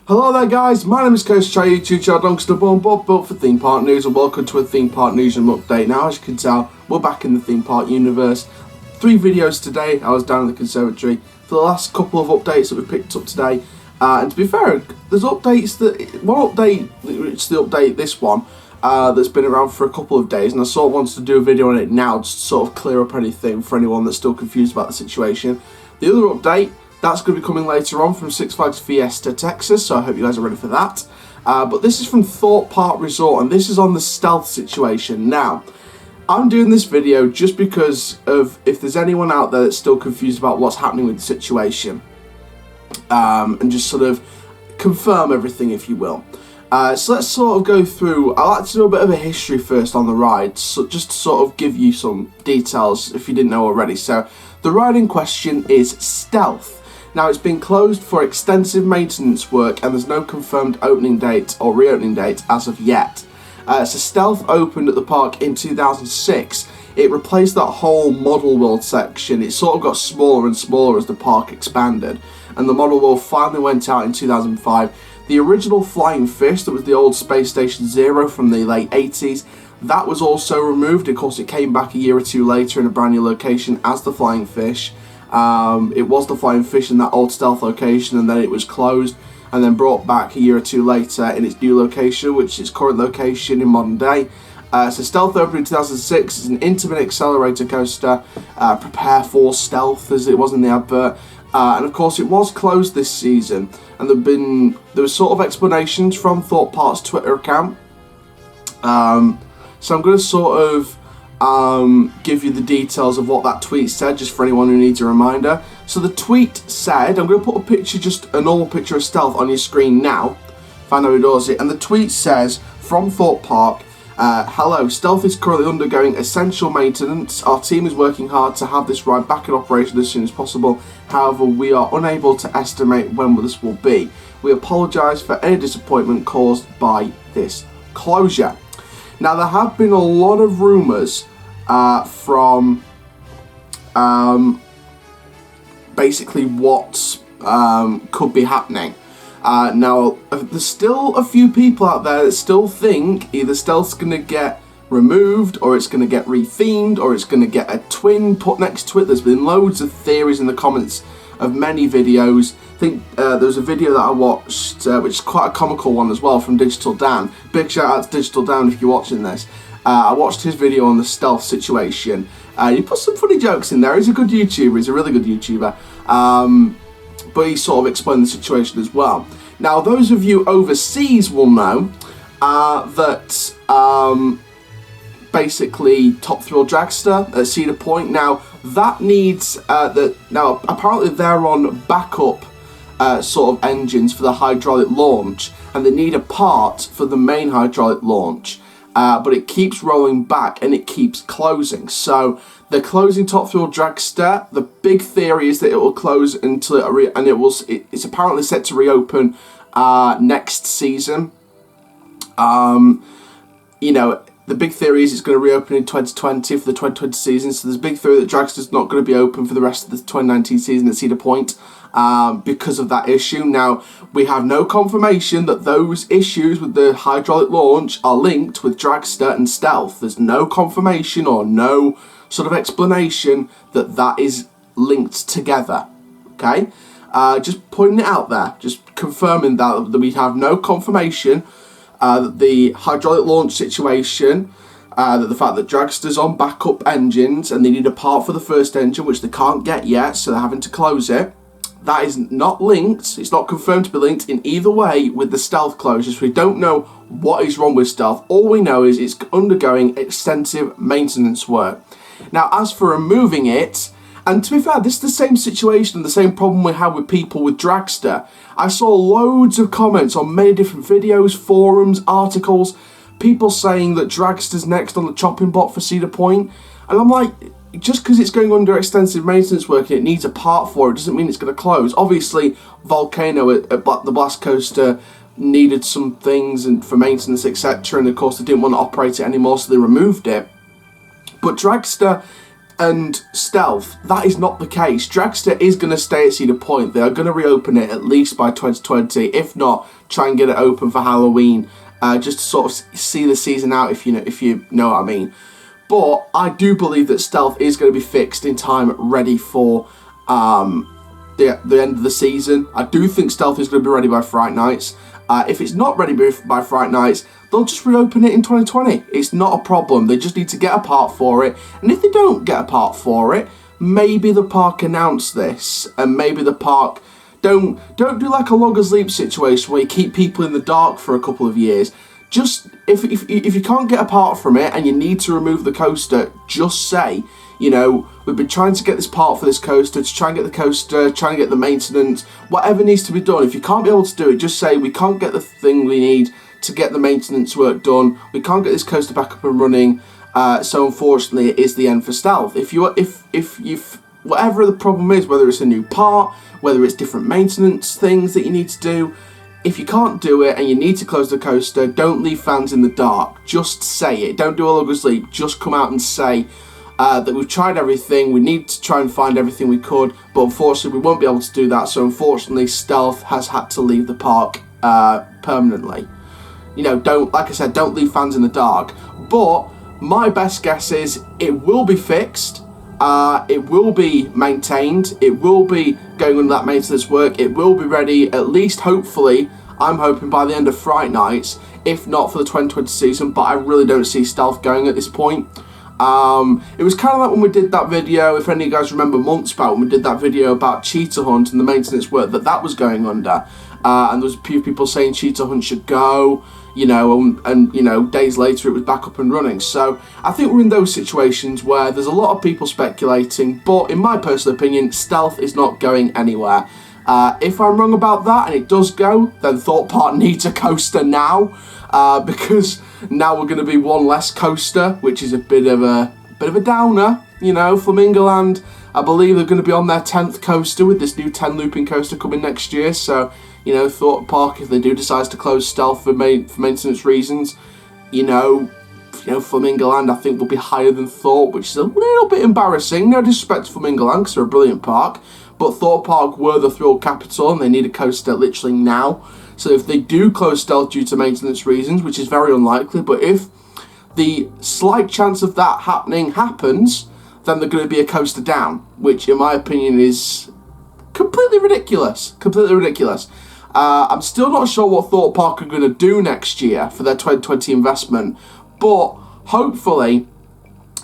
Hello there guys, my name is Coach Chai, YouTube channel Donkster Born Bob built for Theme Park News, and welcome to a Theme Park Newsroom update. Now as you can tell, we're back in the theme park universe. 3 videos today. I was down in the conservatory for the last couple of updates that we picked up today. And to be fair, there's updates that, one update, it's the update, this one, that's been around for a couple of days, and I sort of wanted to do a video on it now just to sort of clear up anything for anyone that's still confused about the situation. The other update, that's going to be coming later on from Six Flags Fiesta, Texas, so I hope you guys are ready for that. But this is from Thorpe Park Resort, and this is on the stealth situation. Now, I'm doing this video just because of if there's anyone out there that's still confused about what's happening with the situation. And just sort of confirm everything, if you will. So let's sort of go through. I like to do a bit of a history first on the ride, so just to sort of give you some details if you didn't know already. So the ride in question is Stealth. Now, it's been closed for extensive maintenance work and there's no confirmed opening date or reopening date as of yet. So Stealth opened at the park in 2006. It replaced that whole model world section. It sort of got smaller and smaller as the park expanded, and the model world finally went out in 2005. The original Flying Fish, that was the old Space Station Zero from the late 80s, that was also removed. Of course, it came back a year or two later in a brand new location as the Flying Fish. It was the Flying Fish in that old Stealth location, and then it was closed and then brought back a year or two later in its new location, which is its current location in modern day. So Stealth opened in 2006. It's an intimate accelerator coaster. Prepare for stealth, as it was in the advert. And of course, it was closed this season, and there was sort of explanations from Thorpe Park's Twitter account. So I'm going to sort of give you the details of what that tweet said, just for anyone who needs a reminder. So the tweet said, I'm going to put a picture, just a normal picture of Stealth on your screen now, if I know who does it. And the tweet says, from Thorpe Park, hello, Stealth is currently undergoing essential maintenance. Our team is working hard to have this ride back in operation as soon as possible. However, we are unable to estimate when this will be. We apologise for any disappointment caused by this closure. Now, there have been a lot of rumours from basically what could be happening. Now, there's still a few people out there that still think either Stealth's going to get removed, or it's going to get rethemed, or it's going to get a twin put next to it. There's been loads of theories in the comments of many videos. I think there was a video that I watched, which is quite a comical one as well, from Digital Dan. Big shout out to Digital Dan if you're watching this. I watched his video on the Stealth situation. He put some funny jokes in there. He's a good YouTuber. He's a really good YouTuber. But he sort of explained the situation as well. Now, those of you overseas will know that basically Top Thrill Dragster at Cedar Point. Now, that needs now apparently they're on backup sort of engines for the hydraulic launch, and they need a part for the main hydraulic launch. But it keeps rolling back and it keeps closing. So they're closing Top Thrill Dragster. The big theory is that it will close until it's apparently set to reopen next season. You know, the big theory is it's going to reopen in 2020 for the 2020 season. So there's a big theory that Dragster's not going to be open for the rest of the 2019 season at Cedar Point because of that issue. Now, we have no confirmation that those issues with the hydraulic launch are linked with Dragster and Stealth. There's no confirmation or no sort of explanation that that is linked together. Okay? Just putting it out there, just confirming that we have no confirmation that the hydraulic launch situation, that the fact that Dragster's on backup engines and they need a part for the first engine, which they can't get yet, so they're having to close it. That is not linked. It's not confirmed to be linked in either way with the Stealth closures. We don't know what is wrong with Stealth. All we know is it's undergoing extensive maintenance work. Now, as for removing it, and to be fair, this is the same situation, the same problem we had with people with Dragster. I saw loads of comments on many different videos, forums, articles, people saying that Dragster's next on the chopping block for Cedar Point. And I'm like, just because it's going under extensive maintenance work and it needs a part for it doesn't mean it's going to close. Obviously, Volcano at the Blast Coaster needed some things and for maintenance, etc. And of course, they didn't want to operate it anymore, so they removed it. But Dragster and Stealth, that is not the case. Dragster is going to stay at Cedar Point. They are going to reopen it at least by 2020. If not, try and get it open for Halloween, just to sort of see the season out, if you know what I mean. But I do believe that Stealth is going to be fixed in time, ready for the end of the season. I do think Stealth is going to be ready by Fright Nights. If it's not ready by Fright Nights, they'll just reopen it in 2020. It's not a problem. They just need to get a part for it. And if they don't get a part for it, maybe the park announce this, and maybe the park don't do like a Loggers Leap situation where you keep people in the dark for a couple of years. Just if you can't get a part from it and you need to remove the coaster, just say, you know, we've been trying to get this part for this coaster, to try and get the coaster, trying to get the maintenance, whatever needs to be done. If you can't be able to do it, just say, we can't get the thing we need to get the maintenance work done. We can't get this coaster back up and running. So unfortunately, it is the end for Stealth. If whatever the problem is, whether it's a new part, whether it's different maintenance things that you need to do, if you can't do it and you need to close the coaster, don't leave fans in the dark. Just say it. Don't do a Loggers Leap. Just come out and say that we've tried everything. We need to try and find everything we could, but unfortunately, we won't be able to do that. So unfortunately, Stealth has had to leave the park permanently. You know, like I said, don't leave fans in the dark. But my best guess is it will be fixed. It will be maintained. It will be going under that maintenance work. It will be ready, at least hopefully, I'm hoping by the end of Fright Nights, if not for the 2020 season, but I really don't see Stealth going at this point. It was kind of like when we did that video, if any of you guys remember months back, when we did that video about Cheetah Hunt and the maintenance work that was going under. And there was a few people saying Cheetah Hunt should go, you know, and you know, days later it was back up and running. So I think we're in those situations where there's a lot of people speculating, but in my personal opinion, Stealth is not going anywhere. If I'm wrong about that and it does go, then Thorpe Park needs a coaster now, because now we're going to be one less coaster, which is a bit of a downer. You know, Flamingoland, I believe they're going to be on their 10th coaster with this new 10 looping coaster coming next year. So, you know, Thorpe Park, if they do decide to close Stealth for maintenance reasons, you know, Flamingoland I think will be higher than Thorpe, which is a little bit embarrassing. No disrespect to Flamingoland, because they're a brilliant park, but Thorpe Park were the thrill capital and they need a coaster literally now. So if they do close Stealth due to maintenance reasons, which is very unlikely, but if the slight chance of that happening happens, then they're going to be a coaster down, which in my opinion is completely ridiculous. Completely ridiculous. I'm still not sure what Thorpe Park are going to do next year for their 2020 investment, but hopefully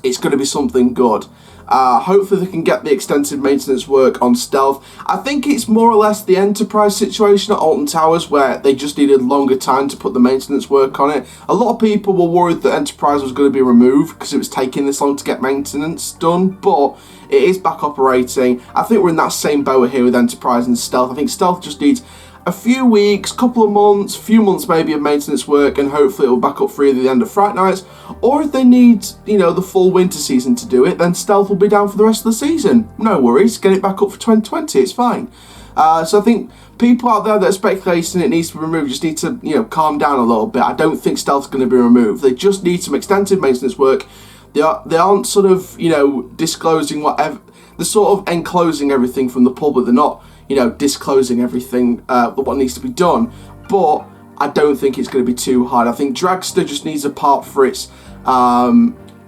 it's going to be something good. Hopefully they can get the extensive maintenance work on Stealth. I think it's more or less the Enterprise situation at Alton Towers, where they just needed longer time to put the maintenance work on it. A lot of people were worried that Enterprise was going to be removed because it was taking this long to get maintenance done, but it is back operating. I think we're in that same boat here with Enterprise and Stealth. I think Stealth just needs a few weeks, couple of months, few months maybe of maintenance work, and hopefully it will back up for either the end of Fright Nights, or if they need, you know, the full winter season to do it, then Stealth will be down for the rest of the season. No worries, get it back up for 2020, it's fine. So I think people out there that are speculating it needs to be removed just need to, you know, calm down a little bit. I don't think Stealth's going to be removed. They just need some extensive maintenance work. They aren't sort of, you know, disclosing whatever. They're sort of enclosing everything from the public. They're not, you know, disclosing everything, what needs to be done. But I don't think it's going to be too hard. I think Dragster just needs a part for its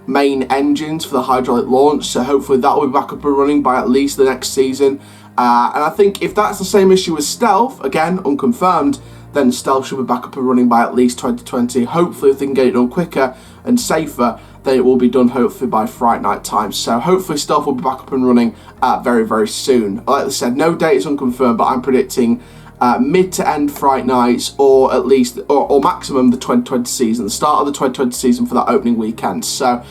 main engines for the hydraulic launch. So hopefully that will be back up and running by at least the next season. And I think if that's the same issue with Stealth, again, unconfirmed, then Stealth should be back up and running by at least 2020. Hopefully if they can get it done quicker and safer, then it will be done hopefully by Fright Night time. So hopefully Stealth will be back up and running very, very soon. Like I said, no date is unconfirmed, but I'm predicting mid to end Fright Nights, or at least, or maximum the 2020 season, the start of the 2020 season for that opening weekend. So,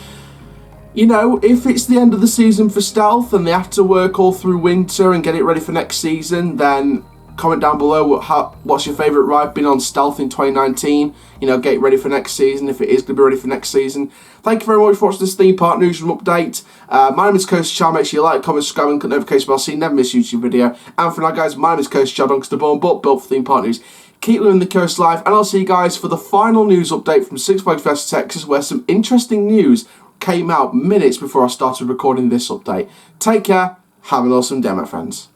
you know, if it's the end of the season for Stealth and they have to work all through winter and get it ready for next season, then comment down below what's your favourite ride been on Stealth in 2019. You know, get it ready for next season if it is going to be ready for next season. Thank you very much for watching this Theme Park Newsroom update. My name is Coach Char. Make sure you like, comment, subscribe, and click the notification bell so you never miss a YouTube video. And for now, guys, my name is Coach Char, Doncaster born, but built for Theme Park News. Keep living the coast life, and I'll see you guys for the final news update from Six Flags West Texas, where some interesting news came out minutes before I started recording this update. Take care, have an awesome day, my friends.